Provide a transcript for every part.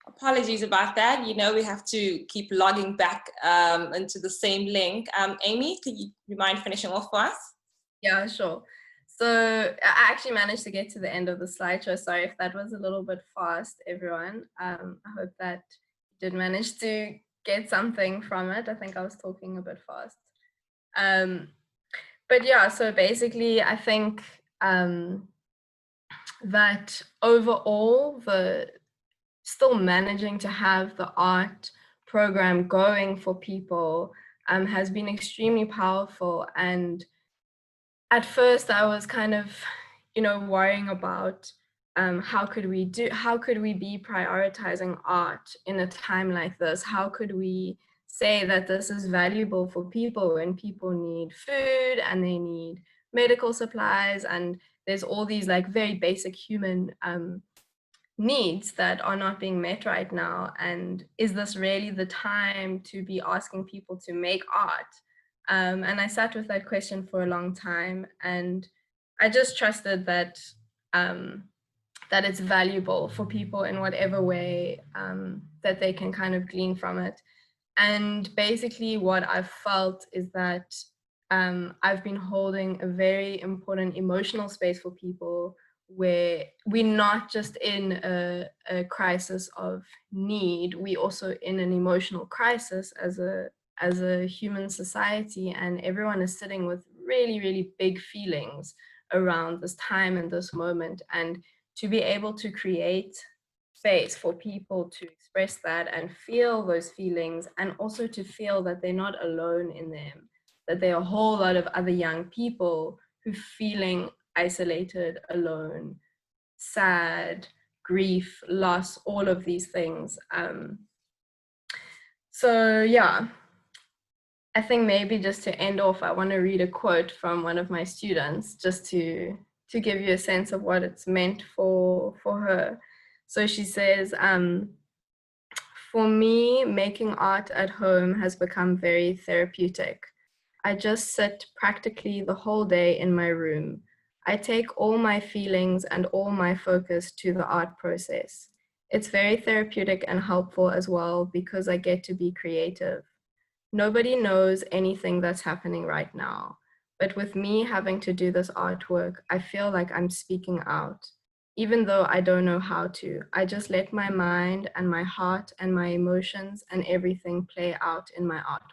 Apologies about that. You know, we have to keep logging back into the same link. Amy, could you mind finishing off for us? Yeah, sure. So I actually managed to get to the end of the slideshow. Sorry if that was a little bit fast, everyone. I hope that you did manage to get something from it. I think I was talking a bit fast. But yeah, so basically, I think that overall, still managing to have the art program going for people has been extremely powerful. And at first I was kind of, worrying about how could we be prioritizing art in a time like this? How could we say that this is valuable for people when people need food and they need medical supplies, and there's all these like very basic human needs that are not being met right now? And is this really the time to be asking people to make art? And I sat with that question for a long time, and I just trusted that that it's valuable for people in whatever way that they can kind of glean from it. And basically what I've felt is that I've been holding a very important emotional space for people, where we're not just in a crisis of need, we also in an emotional crisis as a human society, and everyone is sitting with really, really big feelings around this time and this moment. And to be able to create space for people to express that and feel those feelings, and also to feel that they're not alone in them, that there are a whole lot of other young people who feeling isolated, alone, sad, grief, loss, all of these things. So yeah, I think maybe just to end off, I want to read a quote from one of my students, just to give you a sense of what it's meant for her. So she says, for me, making art at home has become very therapeutic. I just sit practically the whole day in my room. I take all my feelings and all my focus to the art process. It's very therapeutic and helpful as well, because I get to be creative. Nobody knows anything that's happening right now, but with me having to do this artwork, I feel like I'm speaking out. Even though I don't know how to, I just let my mind and my heart and my emotions and everything play out in my artwork.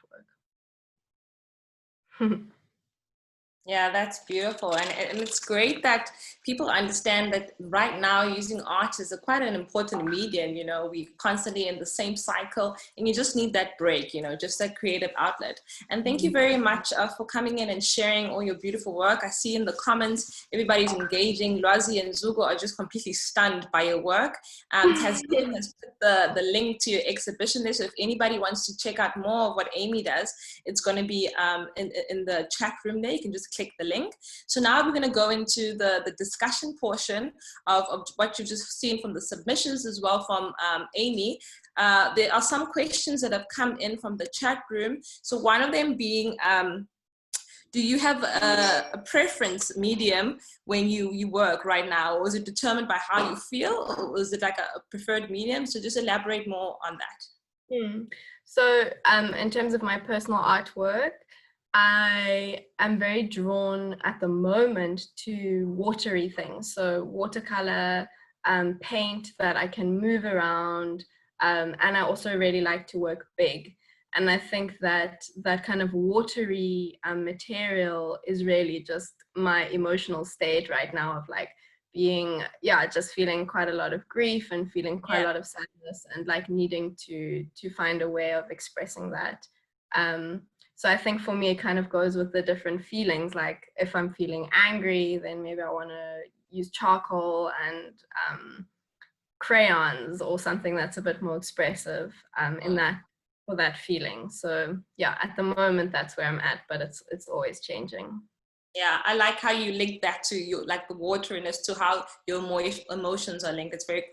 Yeah, that's beautiful. And it's great that people understand that right now using art is quite an important medium. You know, we're constantly in the same cycle, and you just need that break, just that creative outlet. And thank you very much for coming in and sharing all your beautiful work. I see in the comments, everybody's engaging. Lwazi and Zugo are just completely stunned by your work. Tasneem has put the link to your exhibition there. So if anybody wants to check out more of what Amy does, it's going to be in the chat room there. You can just click the link. So now we're going to go into the discussion portion of what you've just seen from the submissions, as well from Amy. There are some questions that have come in from the chat room. So one of them being, do you have a preference medium when you work right now, or is it determined by how you feel, or is it like a preferred medium? So just elaborate more on that. So in terms of my personal artwork, I am very drawn at the moment to watery things. So watercolor, paint that I can move around. And I also really like to work big. And I think that that kind of watery material is really just my emotional state right now, of like being, just feeling quite a lot of grief and feeling quite a lot of sadness, and like needing to find a way of expressing that. So I think for me, it kind of goes with the different feelings. Like if I'm feeling angry, then maybe I want to use charcoal and crayons, or something that's a bit more expressive for that feeling. So yeah, at the moment, that's where I'm at, but it's always changing. Yeah, I like how you link that to your, like the wateriness, to how your emotions are linked. It's very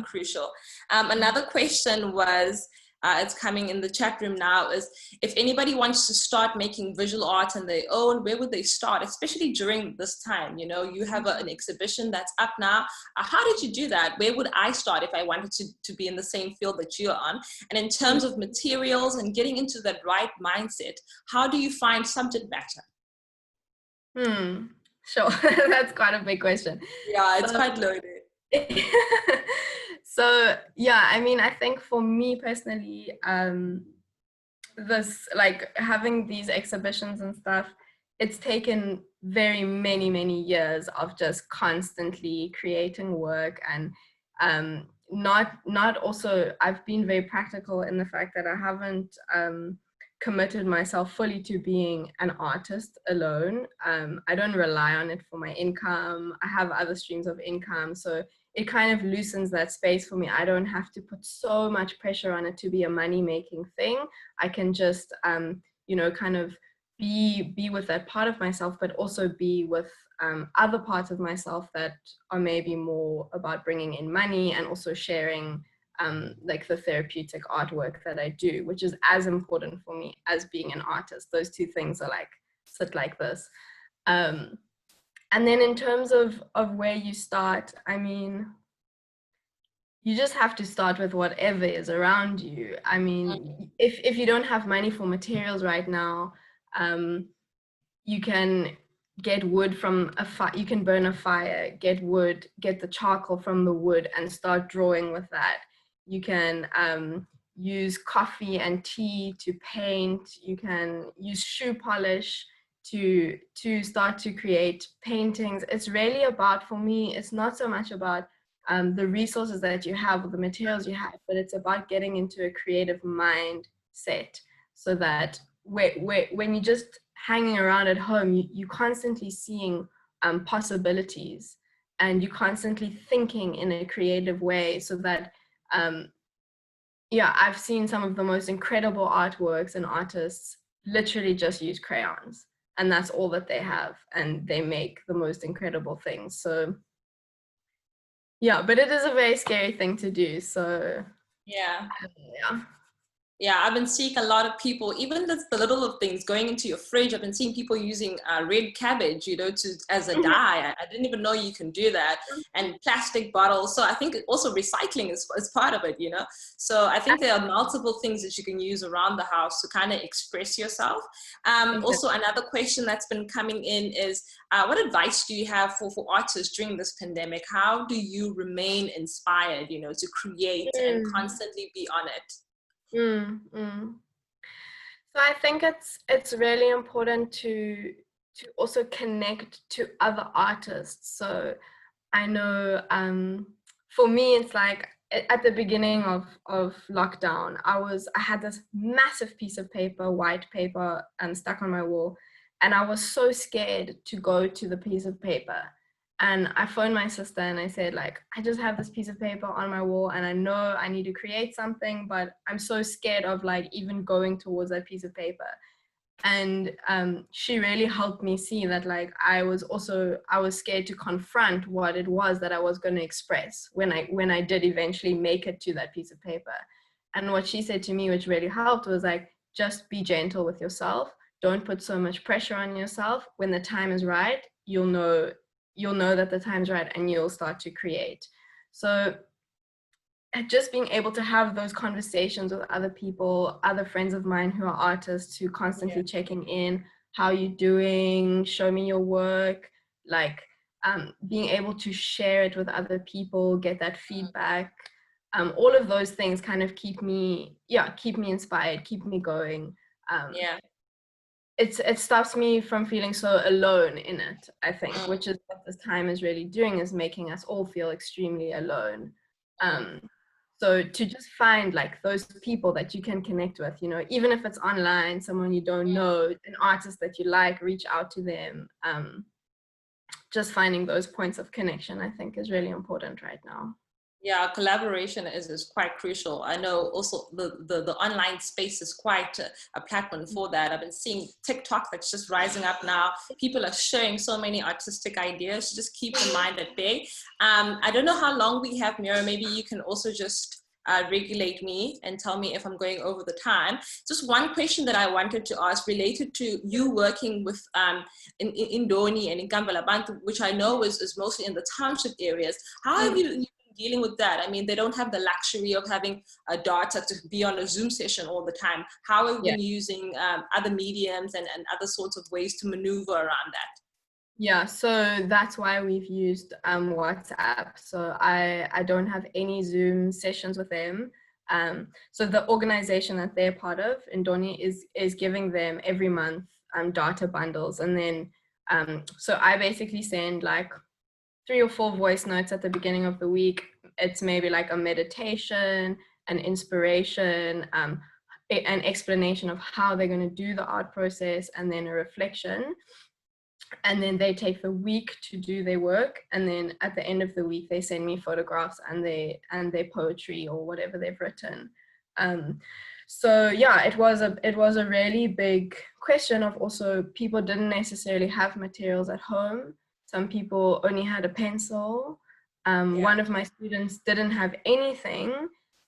crucial. Another question was, it's coming in the chat room now, is if anybody wants to start making visual art on their own, where would they start? Especially during this time, you know, you have an exhibition that's up now. How did you do that? Where would I start if I wanted to be in the same field that you're on? And in terms of materials and getting into that right mindset, how do you find subject matter? Sure. That's quite a big question. Yeah, it's quite loaded. So yeah, I mean, I think for me personally, this, like, having these exhibitions and stuff, it's taken very many years of just constantly creating work, and not also, I've been very practical in the fact that I haven't committed myself fully to being an artist alone. I don't rely on it for my income. I have other streams of income, so it kind of loosens that space for me. I don't have to put so much pressure on it to be a money-making thing. I can just, you know, kind of be with that part of myself, but also be with other parts of myself that are maybe more about bringing in money, and also sharing like the therapeutic artwork that I do, which is as important for me as being an artist. Those two things are like, sit like this. And then in terms of where you start, I mean, you just have to start with whatever is around you. I mean, if you don't have money for materials right now, you can get wood from a fire, you can burn a fire, get wood, get the charcoal from the wood and start drawing with that. You can use coffee and tea to paint. You can use shoe polish to start to create paintings. It's really about, for me, it's not so much about the resources that you have or the materials you have, but it's about getting into a creative mindset, so that when you're just hanging around at home, you're constantly seeing possibilities, and you're constantly thinking in a creative way, so that yeah, I've seen some of the most incredible artworks and artists literally just use crayons, and that's all that they have, and they make the most incredible things. So yeah, but it is a very scary thing to do. So yeah. Yeah. Yeah, I've been seeing a lot of people, even the little of things, going into your fridge. I've been seeing people using red cabbage, you know, as a dye. I didn't even know you can do that. And plastic bottles. So I think also recycling is part of it, you know. So I think there are multiple things that you can use around the house to kind of express yourself. Also, another question that's been coming in is, what advice do you have for artists during this pandemic? How do you remain inspired, you know, to create and constantly be on it? So I think it's really important to also connect to other artists. So I know for me, it's like at the beginning of lockdown, I had this massive piece of paper, white paper, stuck on my wall, and I was so scared to go to the piece of paper. And I phoned my sister and I said, like, I just have this piece of paper on my wall and I know I need to create something, but I'm so scared of like even going towards that piece of paper. And she really helped me see that, like, I was scared to confront what it was that I was going to express when I did eventually make it to that piece of paper. And what she said to me, which really helped, was like, just be gentle with yourself. Don't put so much pressure on yourself. When the time is right, you'll know that the time's right and you'll start to create. So just being able to have those conversations with other people, other friends of mine who are artists, who constantly checking in, how you doing, show me your work, like being able to share it with other people, get that feedback, all of those things kind of keep me inspired, keep me going. It stops me from feeling so alone in it, I think, which is what this time is really doing, is making us all feel extremely alone. So to just find like those people that you can connect with, you know, even if it's online, someone you don't know, an artist that you like, reach out to them. Just finding those points of connection, I think, is really important right now. Yeah, collaboration is quite crucial. I know also the online space is quite a platform for that. I've been seeing TikTok that's just rising up now. People are sharing so many artistic ideas. Just keep in mind at bay. I don't know how long we have, Mira. Maybe you can also just regulate me and tell me if I'm going over the time. Just one question that I wanted to ask related to you working with in Indoni and in Kambalabantu, which I know is mostly in the township areas. How have you been dealing with that? I mean, they don't have the luxury of having a data to be on a Zoom session all the time. How have you been using other mediums and other sorts of ways to maneuver around that? Yeah, so that's why we've used WhatsApp. So I don't have any Zoom sessions with them. So the organization that they're part of, Indoni, is giving them every month data bundles. And then, so I basically send like 3 or 4 voice notes at the beginning of the week. It's maybe like a meditation, an inspiration, an explanation of how they're going to do the art process, and then a reflection. And then they take the week to do their work, and then at the end of the week they send me photographs and their poetry or whatever they've written. So yeah, it was a really big question of also people didn't necessarily have materials at home. Some people only had a pencil. One of my students didn't have anything,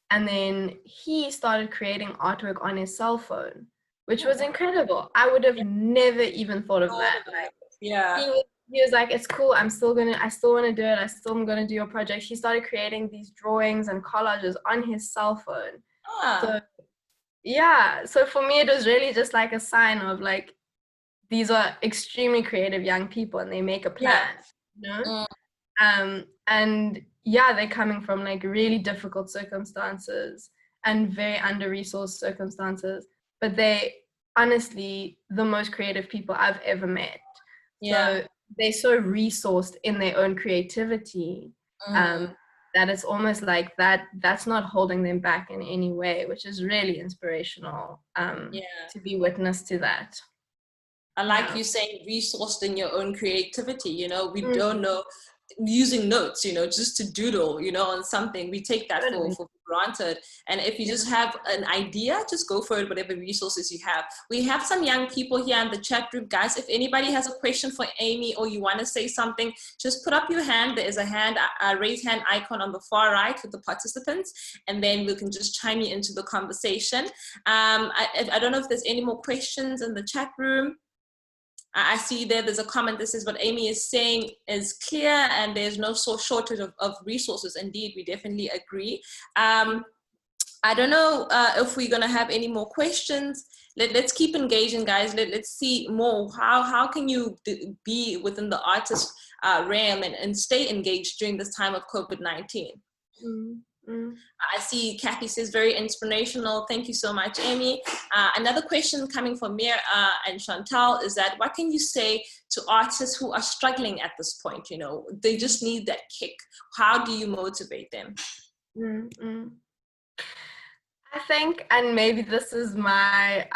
and then he started creating artwork on his cell phone, which was incredible. I would have never even thought of that. Like, he was like, it's cool, I still want to do it, I still am going to do your project. He started creating these drawings and collages on his cell phone. So yeah, so for me it was really just like a sign of like, these are extremely creative young people and they make a plan, you know? And yeah, they're coming from like really difficult circumstances and very under-resourced circumstances, but they honestly the most creative people I've ever met. So they're so resourced in their own creativity that it's almost like that's not holding them back in any way, which is really inspirational to be witness to that. I like you saying resourced in your own creativity. You know, we don't know, using notes, you know, just to doodle, you know, on something, we take that for granted. And if you just have an idea, just go for it, whatever resources you have. We have some young people here in the chat group, guys. If anybody has a question for Amy or you want to say something, just put up your hand. There is a raise hand icon on the far right with the participants, and then we can just chime you into the conversation. I don't know if there's any more questions in the chat room. I see there's a comment that says what Amy is saying is clear and there's no shortage of resources. Indeed, we definitely agree. I don't know if we're going to have any more questions. Let's keep engaging, guys. Let's see more. How can you be within the artist realm and stay engaged during this time of COVID-19? I see Kathy says very inspirational. Thank you so much, Amy. Another question coming from Mir and Chantal is that what can you say to artists who are struggling at this point? You know, they just need that kick. How do you motivate them? I think, and maybe this is my,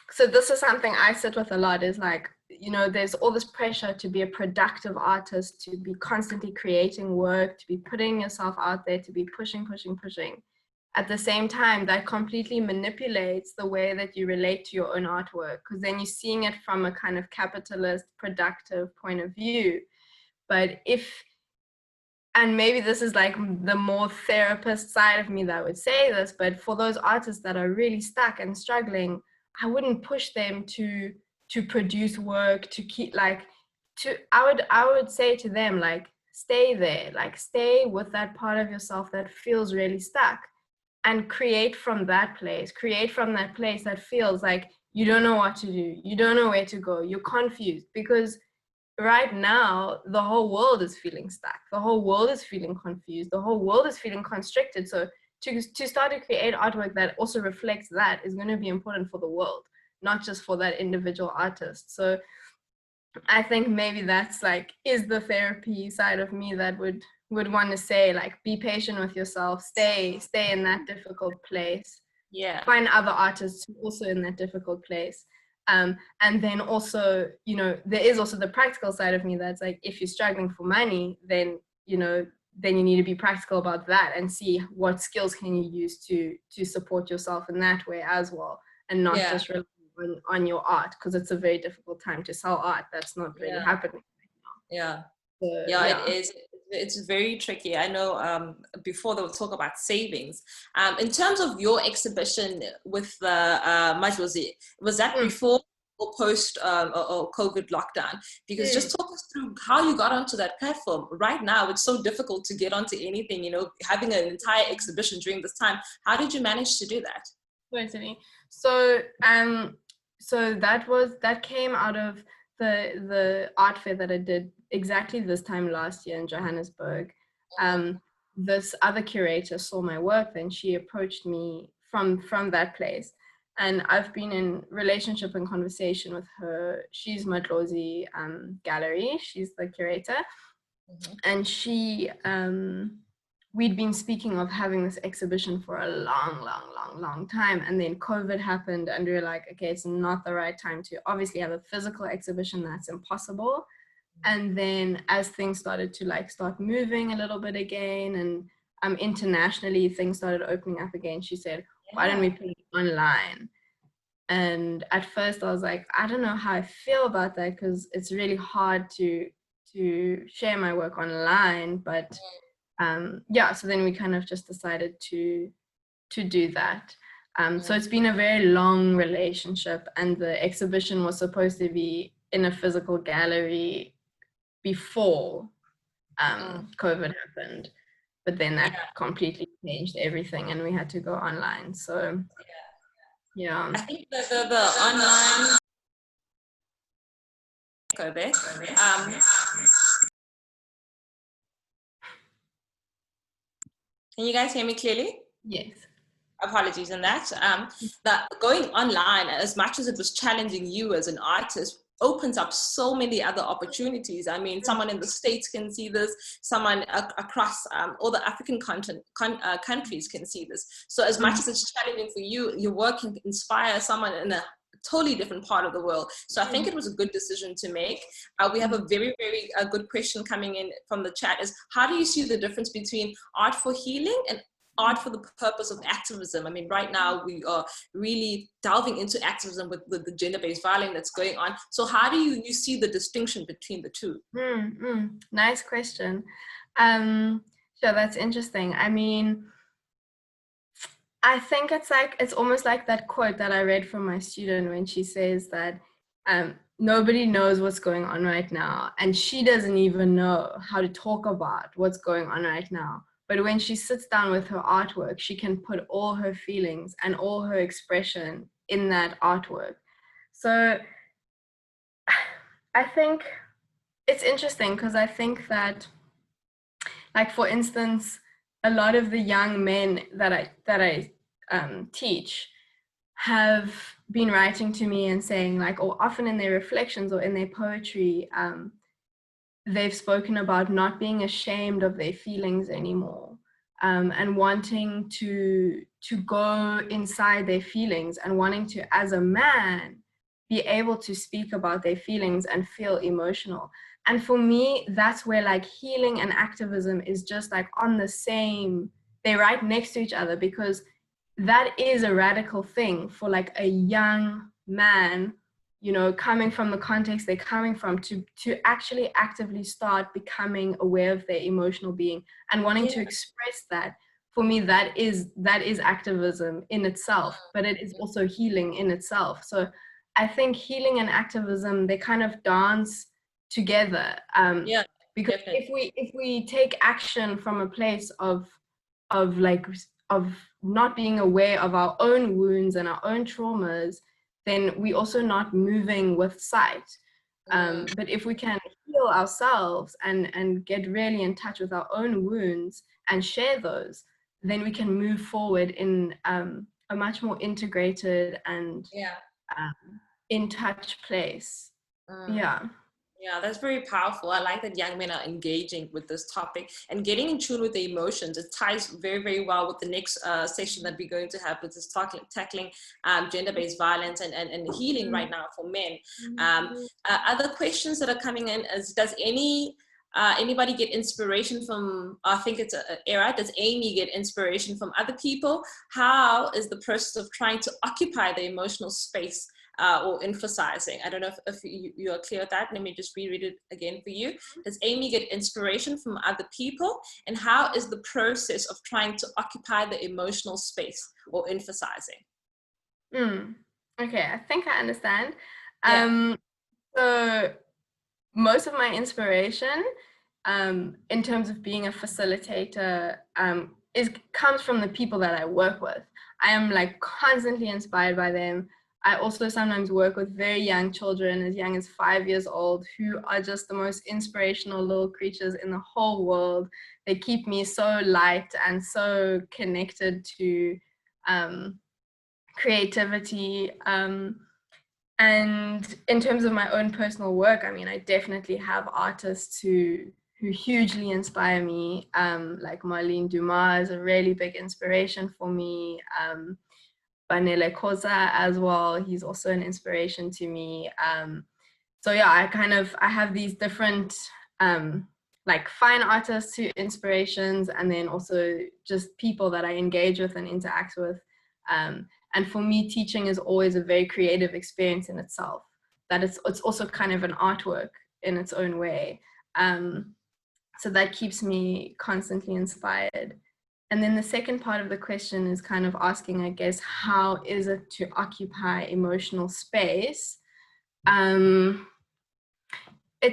so this is something I sit with a lot, is like, you know, there's all this pressure to be a productive artist, to be constantly creating work, to be putting yourself out there, to be pushing. At the same time, that completely manipulates the way that you relate to your own artwork, because then you're seeing it from a kind of capitalist, productive point of view. But and maybe this is like the more therapist side of me that would say this, but for those artists that are really stuck and struggling, I wouldn't push them to produce work, to keep like, I would say to them, like, stay there, like stay with that part of yourself that feels really stuck and create from that place that feels like you don't know what to do, you don't know where to go, you're confused, because right now the whole world is feeling stuck, the whole world is feeling confused, the whole world is feeling constricted. So to start to create artwork that also reflects that is going to be important for the world, not just for that individual artist. So I think maybe that's like, is the therapy side of me that would want to say, like, be patient with yourself, stay in that difficult place, find other artists who are also in that difficult place. And then also, you know, there is also the practical side of me that's like, if you're struggling for money, then, you know, then you need to be practical about that and see what skills can you use to support yourself in that way as well, and not just rely on your art, because it's a very difficult time to sell art. That's not really happening right now. It is. It's very tricky. I know before they would talk about savings. In terms of your exhibition with the Majlozi, was that Mm. before or post or COVID lockdown? Because Mm. just talk us through how you got onto that platform. Right now, it's so difficult to get onto anything, you know, having an entire exhibition during this time. How did you manage to do that? Totally. So so that came out of the art fair that I did exactly this time last year in Johannesburg. This other curator saw my work, then she approached me from that place. And I've been in relationship and conversation with her. She's Madlozi Gallery. She's the curator. And we'd been speaking of having this exhibition for a long time, and then COVID happened, and we were like, okay, it's not the right time to obviously have a physical exhibition. That's impossible. And then as things started to start moving a little bit again, and internationally things started opening up again, she said, why don't we put it online? And at first I was like, I don't know how I feel about that, because it's really hard to share my work online. But yeah, so then we kind of just decided to do that. So it's been a very long relationship, and the exhibition was supposed to be in a physical gallery before COVID happened, but then that completely changed everything and we had to go online. So yeah. I think the online COVID. Can you guys hear me clearly? Yes. Apologies on that. That going online, as much as it was challenging you as an artist, opens up so many other opportunities. I mean, someone in the States can see this, someone across all the African countries can see this. So as much as it's challenging for you, your work can inspire someone in a totally different part of the world. So I think it was a good decision to make. We have a very good question coming in from the chat, is how do you see the difference between art for healing and art for the purpose of activism? I mean, right now we are really delving into activism with the gender-based violence that's going on. So how do you see the distinction between the two? Nice question. So that's interesting. I mean, I think it's almost like that quote that I read from my student when she says that nobody knows what's going on right now, and she doesn't even know how to talk about what's going on right now. But when she sits down with her artwork, she can put all her feelings and all her expression in that artwork. So I think it's interesting, because I think that, like, for instance, a lot of the young men that I teach have been writing to me and saying, like, or often in their reflections or in their poetry, they've spoken about not being ashamed of their feelings anymore, and wanting to go inside their feelings, and wanting to, as a man, be able to speak about their feelings and feel emotional. And for me, that's where, like, healing and activism is just like on the same, they're right next to each other, because that is a radical thing for, like, a young man, you know, coming from the context they're coming from, to actually actively start becoming aware of their emotional being and wanting to express that. For me, that is activism in itself, but it is also healing in itself. So I think healing and activism, they kind of dance together. Because definitely. if we take action from a place of not being aware of our own wounds and our own traumas, then we also not moving with sight. But if we can heal ourselves and get really in touch with our own wounds and share those, then we can move forward in a much more integrated and in touch place. Yeah, that's very powerful. I like that young men are engaging with this topic and getting in tune with the emotions. It ties very well with the next session that we're going to have, which is tackling gender-based violence and healing right now for men. Other questions that are coming in is, does anybody get inspiration from, I think it's Era, does Amy get inspiration from other people? How is the process of trying to occupy the emotional space or emphasizing? I don't know if you are clear with that. Let me just reread it again for you. Does Amy get inspiration from other people? And how is the process of trying to occupy the emotional space or emphasizing? Okay, I think I understand. Yeah. So most of my inspiration, in terms of being a facilitator, comes from the people that I work with. I am like constantly inspired by them. I also sometimes work with very young children, as young as 5 years old, who are just the most inspirational little creatures in the whole world. They keep me so light and so connected to creativity. And in terms of my own personal work, I mean, I definitely have artists who hugely inspire me. Like Marlene Dumas is a really big inspiration for me. Banele Koza as well, he's also an inspiration to me. So yeah, I have these different like fine artists who inspirations, and then also just people that I engage with and interact with. And for me, teaching is always a very creative experience in itself. That it's also kind of an artwork in its own way. So that keeps me constantly inspired. And then the second part of the question is kind of asking, I guess, how is it to occupy emotional space? It's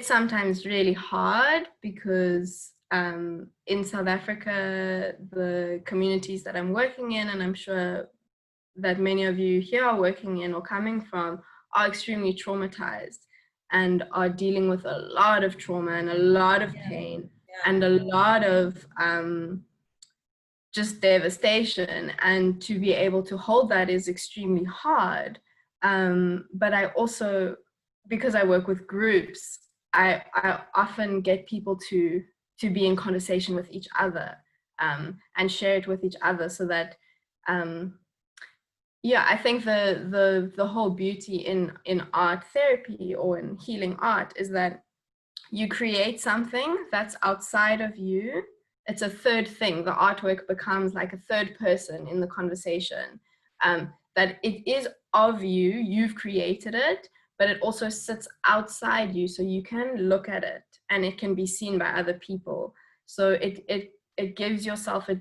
sometimes really hard because in South Africa, the communities that I'm working in, and I'm sure that many of you here are working in or coming from, are extremely traumatized and are dealing with a lot of trauma and a lot of pain and a lot of just devastation. And to be able to hold that is extremely hard. But I also, because I work with groups, I often get people to be in conversation with each other and share it with each other, so that yeah, I think the whole beauty in art therapy or in healing art is that you create something that's outside of you. It's a third thing. The artwork becomes like a third person in the conversation. That it is of you, you've created it, but it also sits outside you, so you can look at it and it can be seen by other people. So it gives yourself a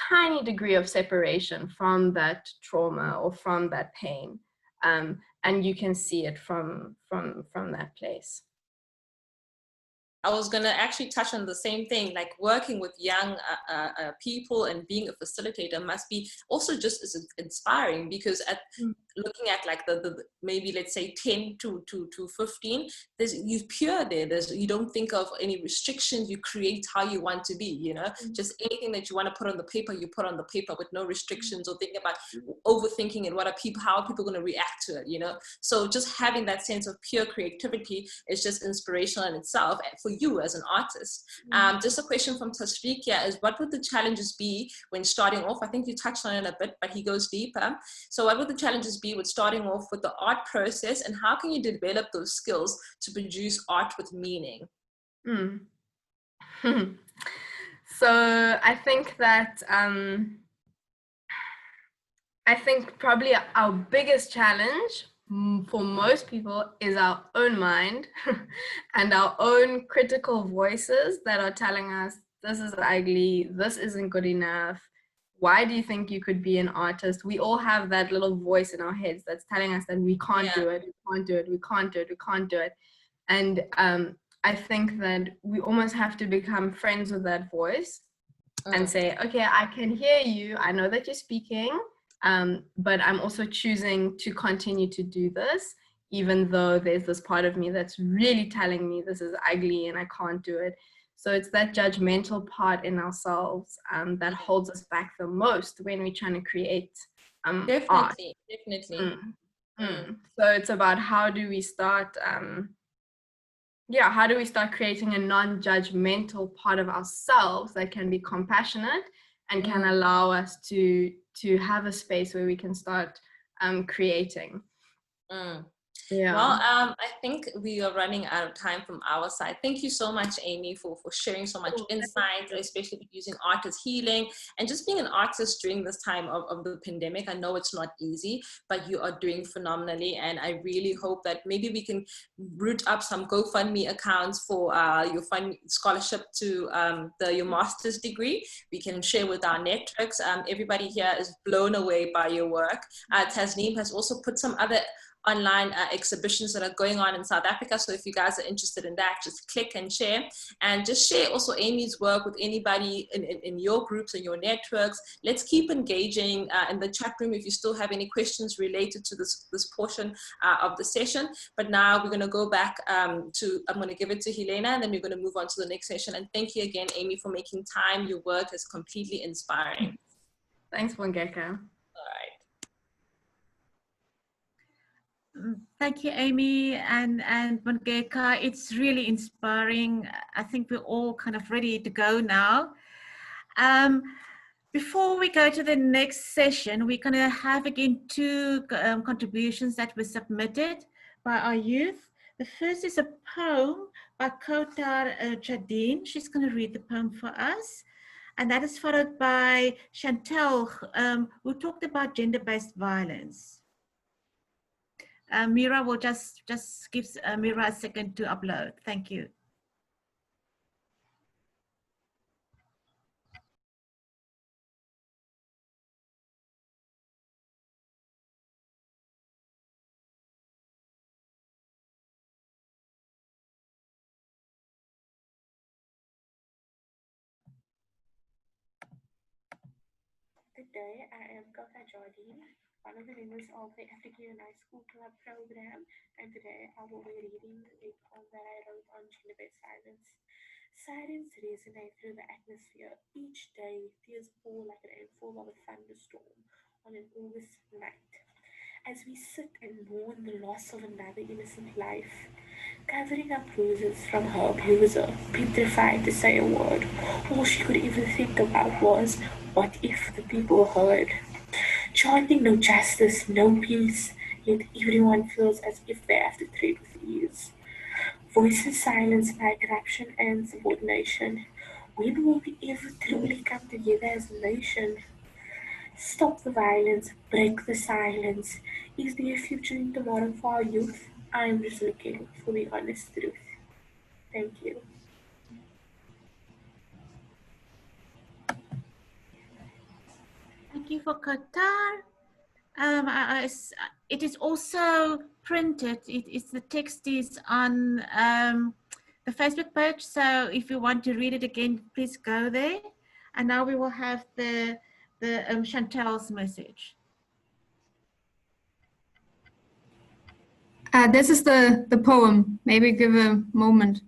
tiny degree of separation from that trauma or from that pain, and you can see it from that place. I was going to actually touch on the same thing, like working with young people and being a facilitator must be also just as inspiring, because looking at like the maybe let's say 10 to 15, you're pure there. You don't think of any restrictions. You create how you want to be, just anything that you want to put on the paper, you put on the paper with no restrictions or think about overthinking and how are people going to react to it, So just having that sense of pure creativity is just inspirational in itself for you as an artist. Just a question from Tashriq here is, what would the challenges be when starting off? I think you touched on it a bit, but he goes deeper. So what would the challenges be with starting off with the art process, and how can you develop those skills to produce art with meaning? So I think that I think probably our biggest challenge for most people is our own mind and our own critical voices that are telling us, this is ugly, this isn't good enough, why do you think you could be an artist? We all have that little voice in our heads that's telling us that we can't do it, we can't do it, we can't do it, we can't do it. And I think that we almost have to become friends with that voice and say, okay, I can hear you, I know that you're speaking, but I'm also choosing to continue to do this, even though there's this part of me that's really telling me this is ugly and I can't do it. So it's that judgmental part in ourselves that holds us back the most when we're trying to create art. Definitely. So it's about how do we start creating a non-judgmental part of ourselves that can be compassionate and can allow us to have a space where we can start creating. Yeah. Well, I think we are running out of time from our side. Thank you so much, Amy, for sharing so much insight, especially using art as healing and just being an artist during this time of the pandemic. I know it's not easy, but you are doing phenomenally. And I really hope that maybe we can root up some GoFundMe accounts for your fund scholarship to your master's degree. We can share with our networks. Everybody here is blown away by your work. Tasneem has also put some other online exhibitions that are going on in South Africa. So if you guys are interested in that, just click and share. And just share also Amy's work with anybody in your groups and your networks. Let's keep engaging in the chat room if you still have any questions related to this portion of the session. But now we're going to go back I'm going to give it to Helena, and then we're going to move on to the next session. And thank you again, Amy, for making time. Your work is completely inspiring. Thanks, Mongeka. All right. Thank you, Amy and Mongeka. It's really inspiring. I think we're all kind of ready to go now. Before we go to the next session, we're going to have again two contributions that were submitted by our youth. The first is a poem by Kotar Jadine. She's going to read the poem for us. And that is followed by Chantel, who talked about gender-based violence. Mira will just give Mira a second to upload. Thank you. Good day, I am Kotar Jadine, one of the members of the African High School Club program, and today I will be reading a poem that I wrote on gender-based violence. Sirens resonate through the atmosphere. Each day, tears fall like an rainfall of a thunderstorm on an August night. As we sit and mourn the loss of another innocent life, covering up bruises from her abuser, petrified to say a word. All she could even think about was, what if the people heard? Chanting no justice, no peace, yet everyone feels as if they have to tread with ease. Voices silenced by corruption and subordination. When will we ever truly come together as a nation? Stop the violence, break the silence. Is there a future in tomorrow for our youth? I'm just looking for the honest truth. Thank you. Thank you for Qatar. It is also printed. The text is on the Facebook page. So if you want to read it again, please go there. And now we will have the Chantel's message. This is the poem. Maybe give a moment.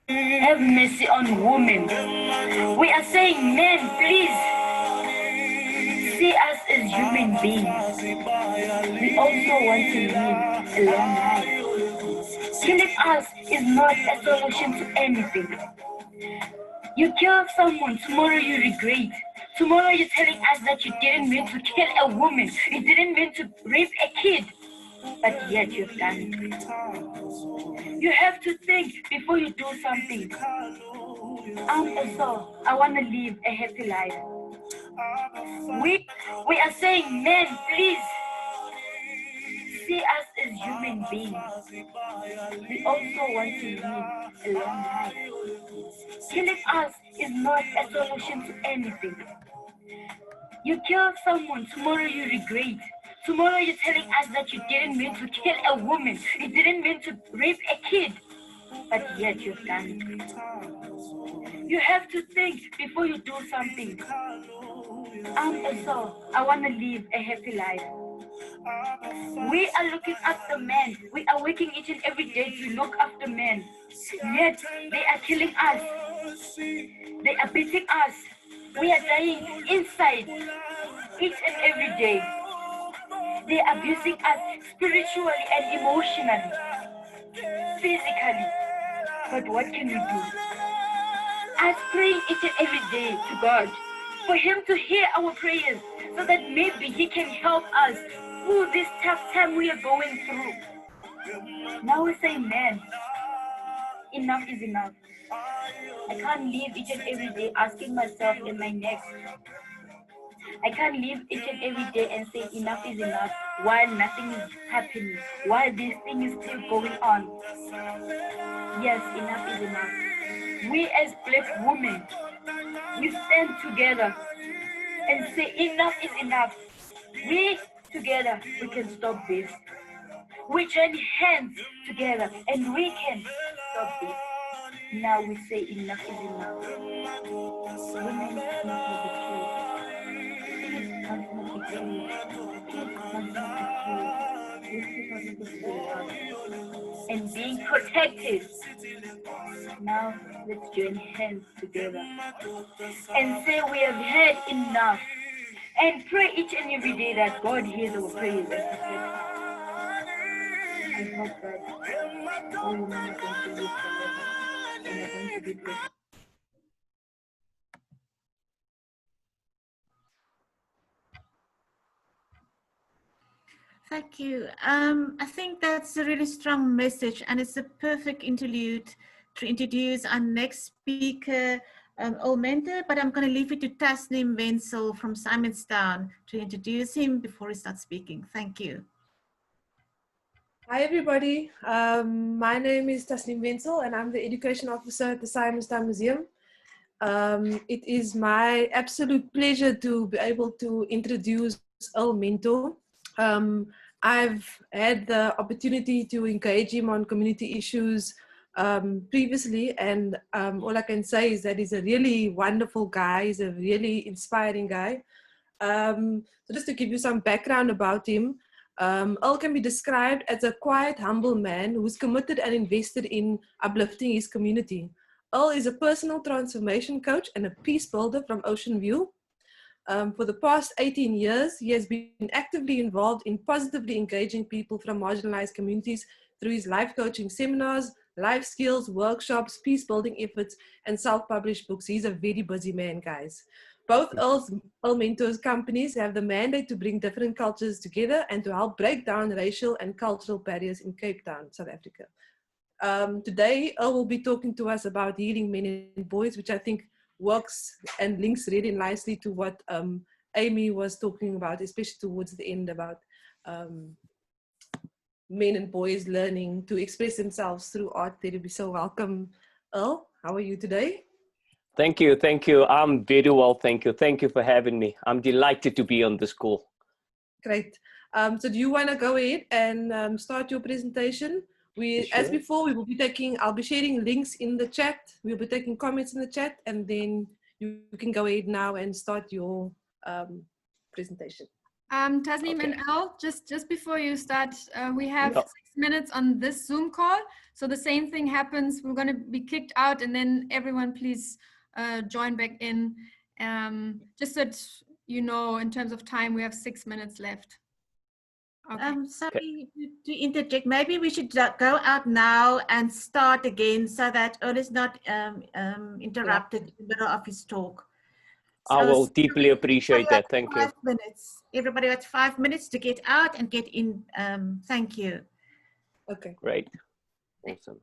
Have mercy on women. We are saying, men, please see us as human beings. We also want to live a long life. Killing us is not a solution to anything. You kill someone, tomorrow you regret. Tomorrow you're telling us that you didn't mean to kill a woman. You didn't mean to rape a kid. But yet you've done it. You have to think before you do something. I'm a soul. I want to live a happy life. We are saying, men, please see us as human beings. We also want to live a long life. Killing us is not a solution to anything. You kill someone, tomorrow you regret. Tomorrow you're telling us that you didn't mean to kill a woman. You didn't mean to rape a kid. But yet you've done it. You have to think before you do something. I'm a soul. I want to live a happy life. We are looking after men. We are working each and every day to look after men. Yet they are killing us. They are beating us. We are dying inside each and every day. They're abusing us spiritually and emotionally, physically. But what can we do? Us praying each and every day to God for Him to hear our prayers so that maybe He can help us through this tough time we are going through. Now we say, man, enough is enough. I can't live each and every day asking myself in my next. I can't live each and every day and say enough is enough while nothing is happening, while this thing is still going on. Yes, enough is enough. We as Black women, we stand together and say enough is enough. We together, we can stop this. We join hands together and we can stop this. Now we say enough is enough. Women must not be killed. Kids must not be killed. Kids must not be killed. These people need to stay out and being protected. Now let's join hands together and say we have had enough and pray each and every day that God hears our prayers. I hope that all women are going to live forever and are going to be blessed. Thank you. I think that's a really strong message, and it's a perfect interlude to introduce our next speaker, Olmento, but I'm going to leave it to Tasneem Wenzel from Simonstown to introduce him before he starts speaking. Thank you. Hi everybody, my name is Tasneem Wenzel and I'm the Education Officer at the Simonstown Museum. It is my absolute pleasure to be able to introduce Olmento. I've had the opportunity to engage him on community issues previously, and all I can say is that he's a really wonderful guy, he's a really inspiring guy. So just to give you some background about him, Earl can be described as a quiet, humble man who's committed and invested in uplifting his community. Earl is a personal transformation coach and a peace builder from Ocean View. For the past 18 years, he has been actively involved in positively engaging people from marginalized communities through his life coaching seminars, life skills, workshops, peace building efforts, and self-published books. He's a very busy man, guys. Both Olmento's companies have the mandate to bring different cultures together and to help break down racial and cultural barriers in Cape Town, South Africa. Today, Earl will be talking to us about healing men and boys, which I think works and links really nicely to what Amy was talking about, especially towards the end about men and boys learning to express themselves through art therapy. So welcome, Earl. How are you today? Thank you. Thank you. I'm very well. Thank you. Thank you for having me. I'm delighted to be on this call. Great. So do you want to go ahead and start your presentation? As before, we will be I'll be sharing links in the chat. We'll be taking comments in the chat, and then you can go ahead now and start your presentation. Tasneem and Al, just before you start, we have 6 minutes on this Zoom call. So the same thing happens. We're going to be kicked out, and then everyone please join back in. Just so that you know, in terms of time, we have 6 minutes left. Okay. Sorry to interject. Maybe we should go out now and start again so that Earl is not interrupted in the middle of his talk. So I will deeply appreciate that. Thank you. 5 minutes. Everybody has 5 minutes to get out and get in. Thank you. Okay. Great. Awesome.